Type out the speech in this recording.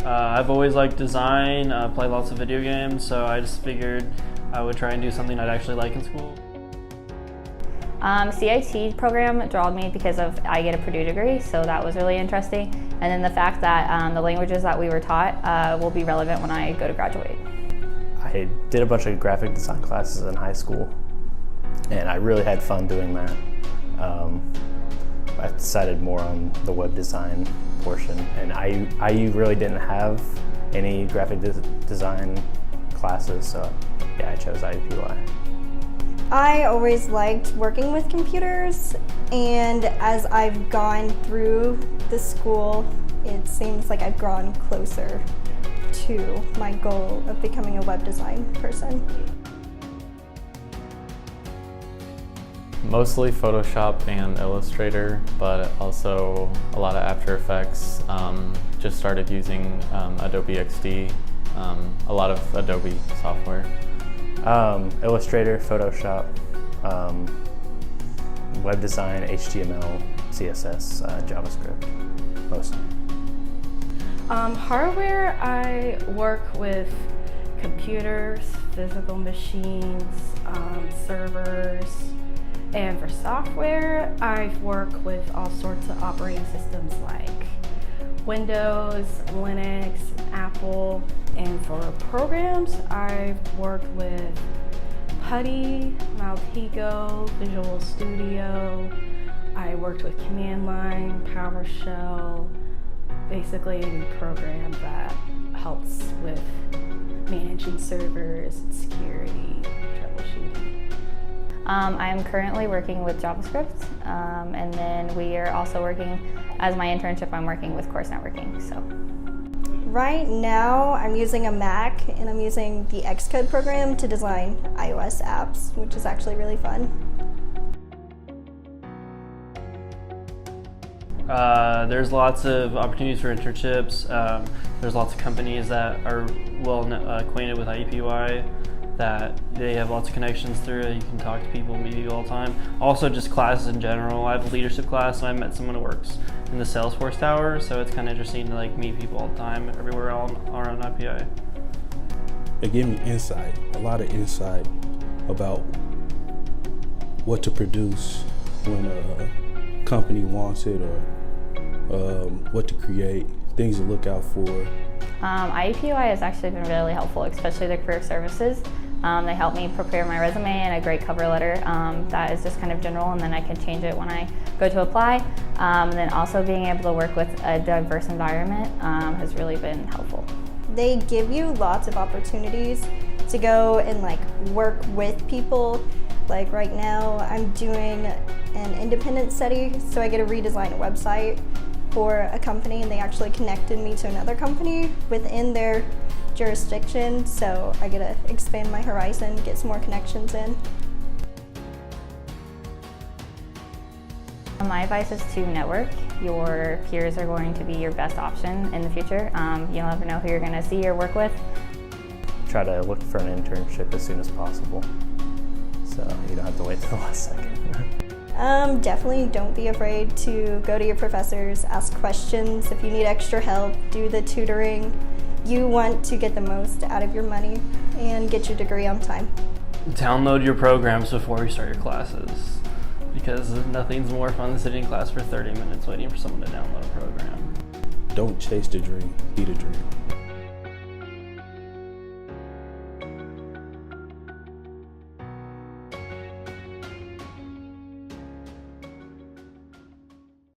I've always liked design, played lots of video games, so I just figured I would try and do something I'd actually like in school. CIGT program drew me because I get a Purdue degree, so that was really interesting. And then the fact that the languages that we were taught will be relevant when I go to graduate. I did a bunch of graphic design classes in high school, and I really had fun doing that. I decided more on the web design portion, and IU really didn't have any graphic design classes, so yeah, I chose IUPUI. I always liked working with computers, and as I've gone through the school, it seems like I've grown closer to my goal of becoming a web design person. Mostly Photoshop and Illustrator, but also a lot of After Effects. Just started using Adobe XD, a lot of Adobe software. Illustrator, Photoshop, web design, HTML, CSS, JavaScript, mostly. Hardware, I work with computers, physical machines, servers, and for software, I work with all sorts of operating systems like Windows, Linux, Apple. And for programs, I've worked with PuTTY, Maltego, Visual Studio. I worked with Command Line, PowerShell, basically any program that helps with managing servers, security, troubleshooting. I am currently working with JavaScript, and then we are also working, as my internship, I'm working with course networking. So. Right now, I'm using a Mac, and I'm using the Xcode program to design iOS apps, which is actually really fun. There's lots of opportunities for internships. There's lots of companies that are well acquainted with IUPUI, that they have lots of connections through it. You can talk to people, meet people all the time. Also just classes in general. I have a leadership class, and I met someone who works in the Salesforce tower, so it's kind of interesting to meet people all the time everywhere around IUPUI. It gave me insight, a lot of insight about what to produce when a company wants it, or what to create, things to look out for. IUPUI has actually been really helpful, especially the career services. They help me prepare my resume and a great cover letter that is just kind of general, and then I can change it when I go to apply. And then also being able to work with a diverse environment has really been helpful. They give you lots of opportunities to go and work with people. Like right now, I'm doing an independent study, so I get to redesign a website for a company, and they actually connected me to another company within their jurisdiction, so I get to expand my horizon, get some more connections in. My advice is to network. Your peers are going to be your best option in the future. You'll never know who you're going to see or work with. Try to look for an internship as soon as possible, so you don't have to wait till the last second. Definitely don't be afraid to go to your professors, ask questions. If you need extra help, do the tutoring. You want to get the most out of your money and get your degree on time. Download your programs before you start your classes, because nothing's more fun than sitting in class for 30 minutes waiting for someone to download a program. Don't chase the dream, be the dream.